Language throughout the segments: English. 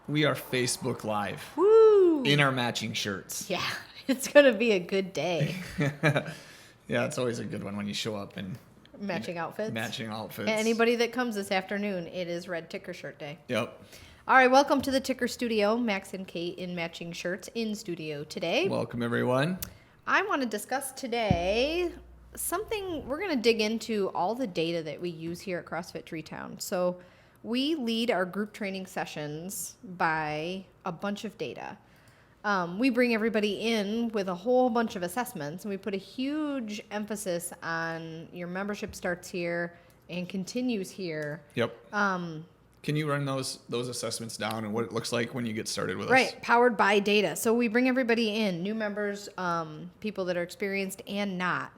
We are Facebook Live Woo! in our matching shirts. Yeah, it's going to be a good day. Yeah, it's always a good one when you show up in Matching outfits. matching outfits. Anybody that comes this afternoon, it is Red Ticker Shirt Day. Yep. All right, welcome to the Ticker Studio. Max and Kate in matching shirts in studio today. Welcome, everyone. I want to discuss today something. We're going to dig into all the data that we use here at CrossFit Treetown. So we lead our group training sessions by a bunch of data. We bring everybody in with a whole bunch of assessments, and we put a huge emphasis on your membership starts here and continues here. Yep. Can you run those assessments down and what it looks like when you get started with us? Right, powered by data. So we bring everybody in, new members, people that are experienced and not,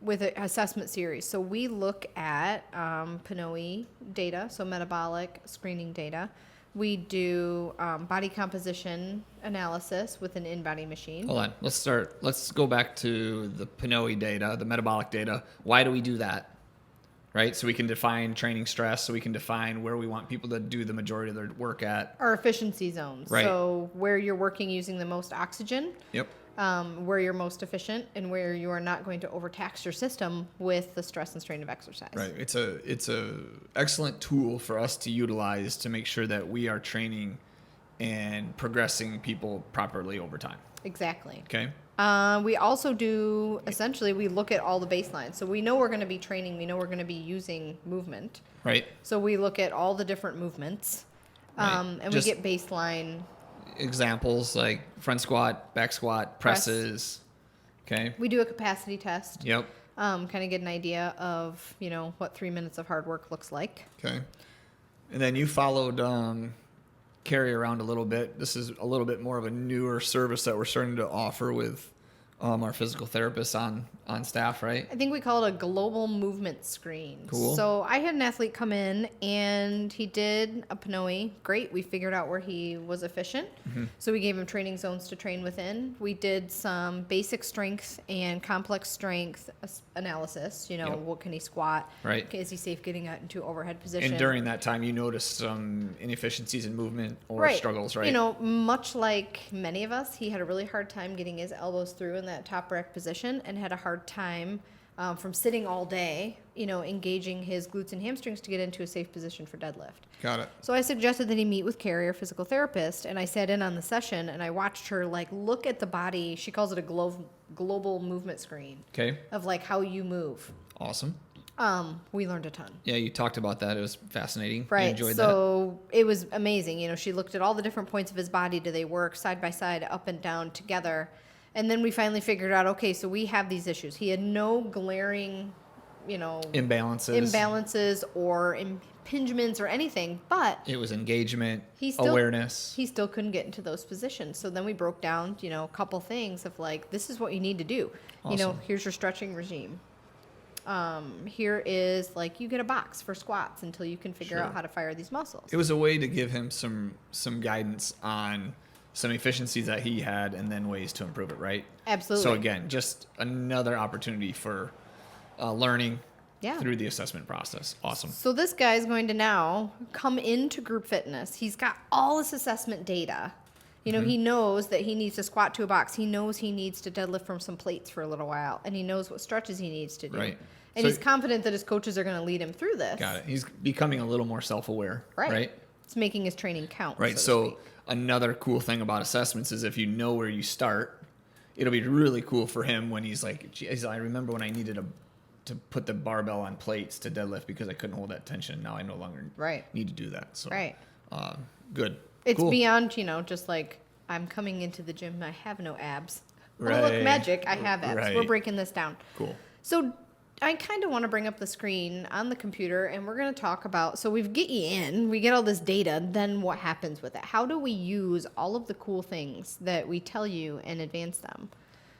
with an assessment series. So we look at PNOE data, so metabolic screening data. We do body composition analysis with an in-body machine. Hold on. Let's go back to the PNOE data, the metabolic data. Why do we do that? Right? So we can define training stress, so we can define where we want people to do the majority of their work at. Our efficiency zones. Right. So where you're working using the most oxygen. Yep. Where you're most efficient and where you are not going to overtax your system with the stress and strain of exercise. Right. It's a excellent tool for us to utilize to make sure that we are training and progressing people properly over time. Exactly. Okay. We also do, essentially, we look at all the baselines. So we know we're going to be training. We know we're going to be using movement. Right. So we look at all the different movements. Right. And Just we get baseline. examples like front squat, back squat, presses. Okay. We do a capacity test. Yep. Kind of get an idea of, what 3 minutes of hard work looks like. Okay. And then you followed Carrie around a little bit. This is a little bit more of a newer service that we're starting to offer with our physical therapists on staff, right? I think we call it a global movement screen. Cool. So I had an athlete come in and he did a PNOE. Great. We figured out where he was efficient. Mm-hmm. So we gave him training zones to train within. We did some basic strength and complex strength analysis. Yep. What can he squat? Right. Is he safe getting out into overhead position? And during that time, you noticed some inefficiencies in movement or struggles, right? Much like many of us, he had a really hard time getting his elbows through in that top rack position and had a hard time from sitting all day, engaging his glutes and hamstrings to get into a safe position for deadlift. Got it. So I suggested that he meet with Carrie, our physical therapist, and I sat in on the session and I watched her look at the body. She calls it a global movement screen. Okay. Of how you move. Awesome. We learned a ton. Yeah, you talked about that. It was fascinating. Right. I enjoyed so it was amazing. She looked at all the different points of his body. Do they work side by side, up and down together? And then we finally figured out, okay, so we have these issues. He had no glaring, imbalances or impingements or anything, but it was engagement, awareness. awareness. He still couldn't get into those positions. So then we broke down, a couple things of this is what you need to do. Awesome. Here's your stretching regime. Here is you get a box for squats until you can figure out how to fire these muscles. It was a way to give him some guidance on some efficiencies that he had and then ways to improve it, right? Absolutely. So again, just another opportunity for learning through the assessment process. Awesome. So this guy is going to now come into group fitness. He's got all this assessment data. He knows that he needs to squat to a box. He knows he needs to deadlift from some plates for a little while, and he knows what stretches he needs to do. Right. And So he's confident that his coaches are going to lead him through this. Got it. He's becoming a little more self-aware, right? It's making his training count. Right. So another cool thing about assessments is if you know where you start, it'll be really cool for him when he's like, geez, I remember when I needed to put the barbell on plates to deadlift because I couldn't hold that tension. Now I no longer need to do that. So good. It's cool. beyond, just I'm coming into the gym. I have no abs. Right. Oh, look, magic. I have abs. Right. We're breaking this down. Cool. So I kind of want to bring up the screen on the computer, and we're going to talk about, so we get you in, we get all this data, then what happens with it? How do we use all of the cool things that we tell you and advance them?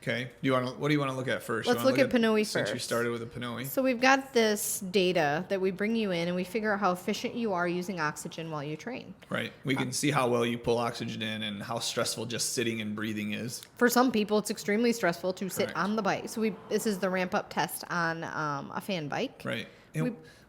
Okay. What do you want to look at first? Let's look at PNOE first. Since you started with a PNOE. So we've got this data that we bring you in, and we figure out how efficient you are using oxygen while you train. Right. We can see how well you pull oxygen in and how stressful just sitting and breathing is. For some people, it's extremely stressful to sit on the bike. So this is the ramp-up test on a fan bike. Right.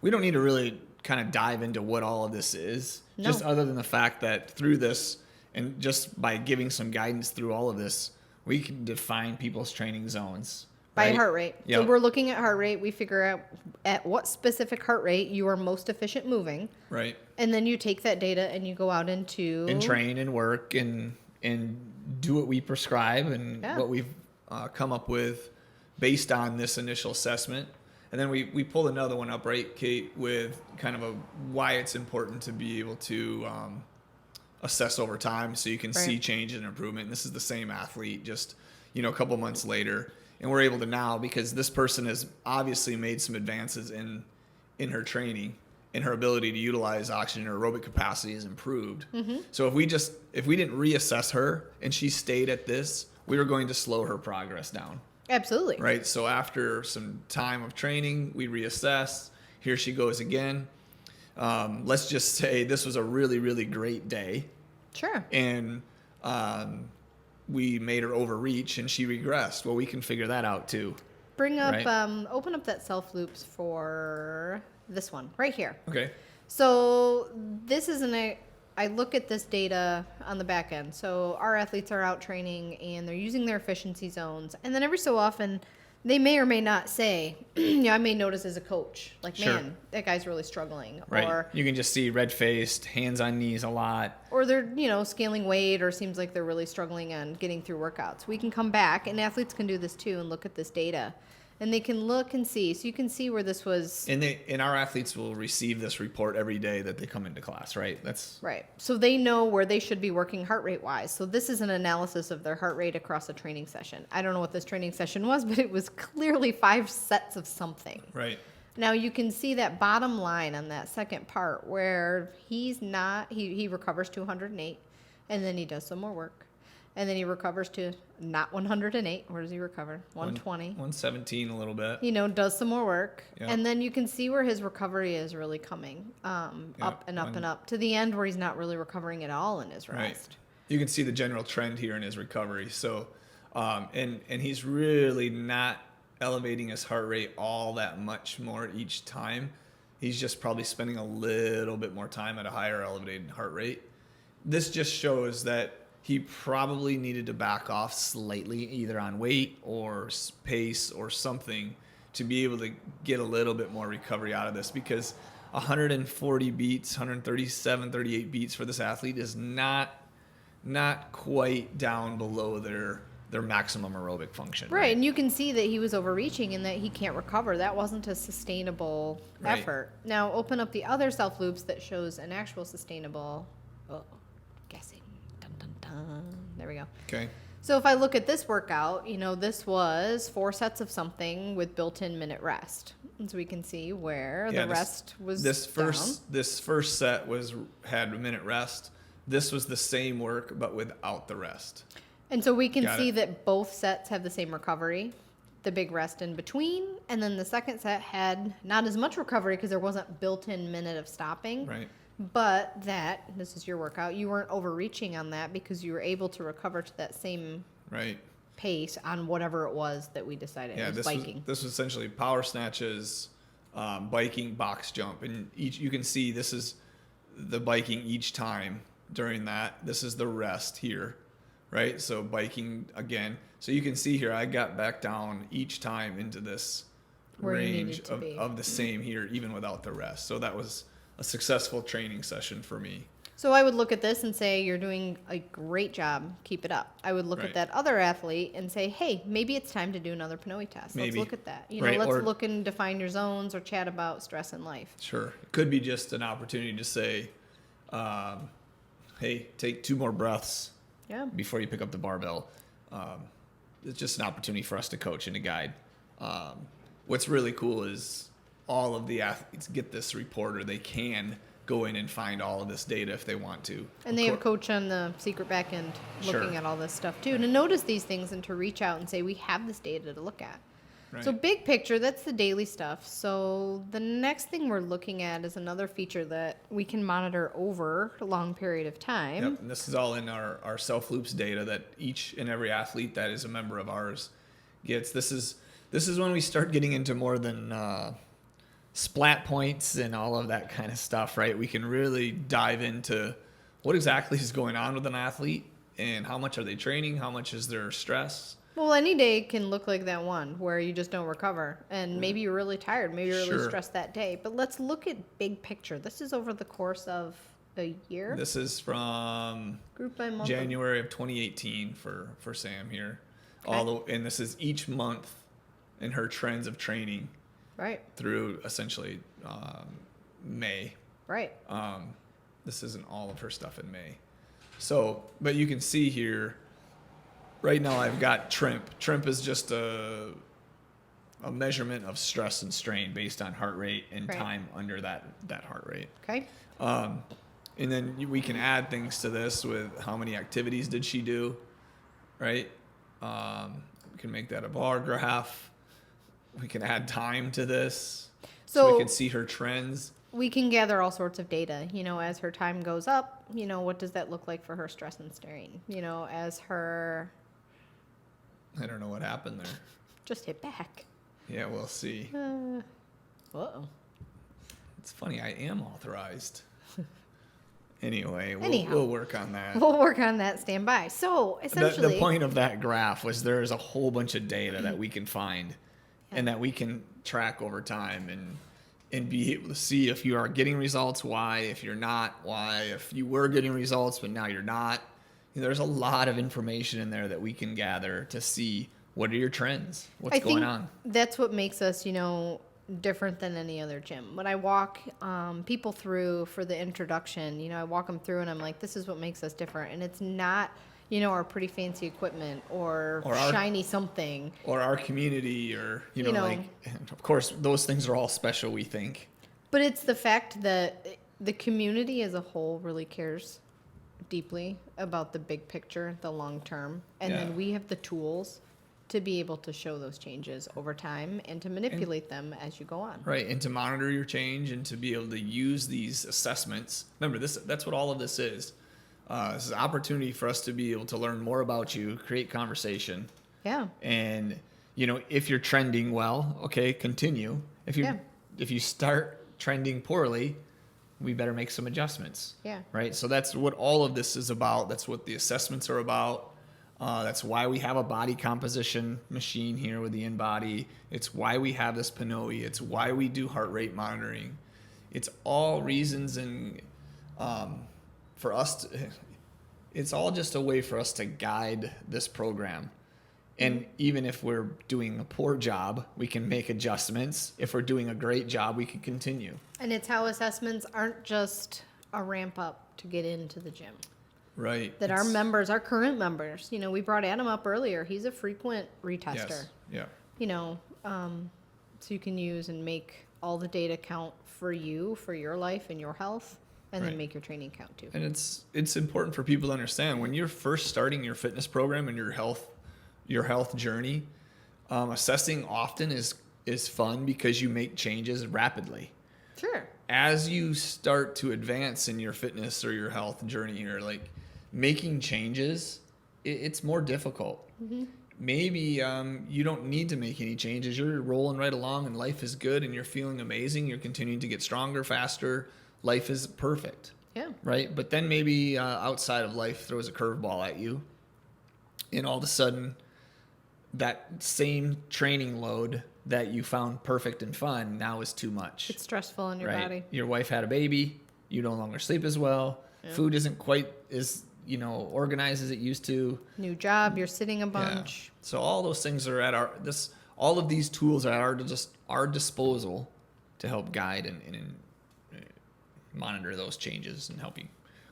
We don't need to really kind of dive into what all of this is, No. just other than the fact that through this and just by giving some guidance through all of this, we can define people's training zones. By right? heart rate. Yep. So we're looking at heart rate. We figure out at what specific heart rate you are most efficient moving. Right. And then you take that data and you go out into... And train and work and do what we prescribe and Yeah. what we've come up with based on this initial assessment. And then we pulled another one up, right, Kate, with kind of why it's important to be able to assess over time so you can Right. see change and improvement. And this is the same athlete just, a couple months later. And we're able to now, because this person has obviously made some advances in her training, and her ability to utilize oxygen or aerobic capacity has improved. Mm-hmm. So if we didn't reassess her and she stayed at this, we were going to slow her progress down. Absolutely. Right. So after some time of training, we reassess. Here she goes again. Let's just say this was a really, really great day. Sure. And we made her overreach and she regressed. Well, we can figure that out too. Bring up, Right. open up that self loops for this one right here. Okay. So this is I look at this data on the back end. So our athletes are out training and they're using their efficiency zones. And then every so often they may or may not say, I may notice as a coach, like, Sure. man, that guy's really struggling. Right. Or You can just see red-faced, hands on knees a lot. or they're, scaling weight or seems like they're really struggling on getting through workouts. We can come back, and athletes can do this too, and look at this data. And they can look and see. So you can see where this was. And our athletes will receive this report every day that they come into class, right? That's Right. So they know where they should be working heart rate wise. So this is an analysis of their heart rate across a training session. I don't know what this training session was, but it was clearly 5 sets of something. right. Now you can see that bottom line on that second part where he recovers to 108 and then he does some more work. And then he recovers to not 108. Where does he recover? 120. 117 a little bit. Does some more work. Yeah. And then you can see where his recovery is really coming up and up and up to the end where he's not really recovering at all in his Right. rest. You can see the general trend here in his recovery. So, and he's really not elevating his heart rate all that much more each time. He's just probably spending a little bit more time at a higher elevated heart rate. This just shows that he probably needed to back off slightly, either on weight or pace or something, to be able to get a little bit more recovery out of this, because 140 beats, 137, 38 beats for this athlete is not quite down below their maximum aerobic function. Right. And you can see that he was overreaching and that he can't recover. That wasn't a sustainable Right. effort. Now open up the other self loops that shows an actual sustainable guessing. Dun, dun, dun. There we go. Okay. So if I look at this workout, this was 4 sets of something with built-in minute rest. And so we can see where the rest was this down. first set had a minute rest. This was the same work but without the rest. And so we can Got see it. that both sets have the same recovery, the big rest in between, and then the second set had not as much recovery because there wasn't built-in minute of stopping. Right. But this is your workout, you weren't overreaching on that because you were able to recover to that same Right. pace on whatever it was that we decided. Yeah, It was biking. this was essentially power snatches, biking, box jump, and you can see this is the biking each time during that. This is the rest here, right? So biking again. So you can see here, I got back down each time into this Where you range needed to be. of the same here, even without the rest. So that was a successful training session for me. So I would look at this and say, you're doing a great job. Keep it up. I would look Right. at that other athlete and say, hey, maybe it's time to do another Pnoe test. Let's Maybe. look at that. Right, Let's or- look and define your zones or chat about stress in life. Sure. It could be just an opportunity to say, hey, take 2 more breaths Yeah. before you pick up the barbell. It's just an opportunity for us to coach and to guide. What's really cool is all of the athletes get this report, or they can go in and find all of this data if they want to. And they have a coach on the secret back end looking Sure. at all this stuff too, to notice these things and to reach out and say, we have this data to look at. Right. So big picture, that's the daily stuff. So the next thing we're looking at is another feature that we can monitor over a long period of time. Yep, and this is all in our self loops data that each and every athlete that is a member of ours gets. This is when we start getting into more than splat points and all of that kind of stuff, right? We can really dive into what exactly is going on with an athlete and how much are they training, how much is their stress. Well, any day can look like that one where you just don't recover, and maybe you're really tired, maybe you're really Sure. stressed that day. But let's look at big picture. This is over the course of a year, This is from group by month. January of 2018 for Sam here. Okay. And this is each month in her trends of training Right, through essentially May. right. This isn't all of her stuff in May. So, but you can see here, right now I've got TRIMP. TRIMP is just a measurement of stress and strain based on heart rate and Right. time under that heart rate. Okay. And then we can add things to this with how many activities did she do, right? We can make that a bar graph. We can add time to this so we So can see her trends. we can gather all sorts of data, as her time goes up, what does that look like for her stress and strain? As her, I don't know what happened there. just hit back. Yeah, we'll see. Uh-oh. It's funny, I am authorized. Anyway, Anyhow. we'll work on that. We'll work on that. Stand by. So essentially, The point of that graph was there's a whole bunch of data that we can find and that we can track over time and be able to see if you are getting results, why, if you're not, why, if you were getting results but now you're not. There's a lot of information in there that we can gather to see what are your trends, what's going on. That's what makes us, different than any other gym. When I walk people through for the introduction, I walk them through and I'm like, this is what makes us different. And it's not, our pretty fancy equipment or our shiny something. Or our community or, You know. like, of course, those things are all special, we think. But it's the fact that the community as a whole really cares deeply about the big picture, the long term. And Yeah. then we have the tools to be able to show those changes over time and to manipulate them as you go on. Right, and to monitor your change and to be able to use these assessments. Remember, that's what all of this is. This is an opportunity for us to be able to learn more about you, create conversation, Yeah. and if you're trending well, okay, continue. Yeah. If you start trending poorly, we better make some adjustments. Yeah. Right. So that's what all of this is about. That's what the assessments are about. That's why we have a body composition machine here with the InBody. It's why we have this Pinoe. It's why we do heart rate monitoring. It's all reasons and for us to, it's all just a way for us to guide this program. And even if we're doing a poor job, we can make adjustments. If we're doing a great job, we can continue. And it's how assessments aren't just a ramp up to get into the gym. Right. That our members, our current members, we brought Adam up earlier. He's a frequent retester. Yes. Yeah. So you can use and make all the data count for you, for your life and your health, and Right. then make your training count too. And it's important for people to understand when you're first starting your fitness program and your health journey, assessing often is fun because you make changes rapidly. Sure. As you start to advance in your fitness or your health journey or like making changes, it's more difficult. Mm-hmm. Maybe you don't need to make any changes. You're rolling right along and life is good and you're feeling amazing. You're continuing to get stronger, faster. Life is perfect. Yeah. Right? But then maybe outside of life throws a curveball at you. And all of a sudden, that same training load that you found perfect and fun now is too much. It's stressful on your right? body. Your wife had a baby. You no longer sleep as well. Yeah. Food isn't quite as organized as it used to. New job, you're sitting a Yeah. bunch. So all those things are at all of these tools are at our disposal to help guide and monitor those changes and help you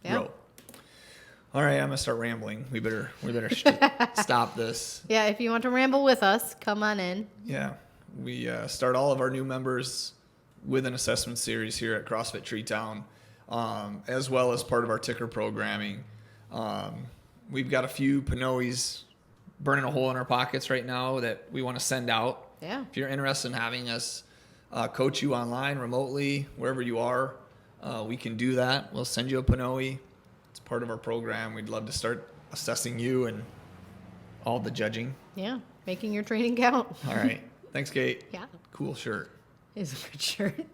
grow. All right, I'm gonna start rambling. We better stop this. Yeah, if you want to ramble with us, come on in. Yeah, we start all of our new members with an assessment series here at CrossFit Treetown, as well as part of our ticker programming. We've got a few Pinoes burning a hole in our pockets right now that we want to send out. Yeah. If you're interested in having us coach you online, remotely, wherever you are, we can do that. We'll send you a Pinoe. It's part of our program. We'd love to start assessing you and all the judging. Yeah, making your training count. All right. Thanks, Kate. Yeah, Cool shirt. it's a good shirt.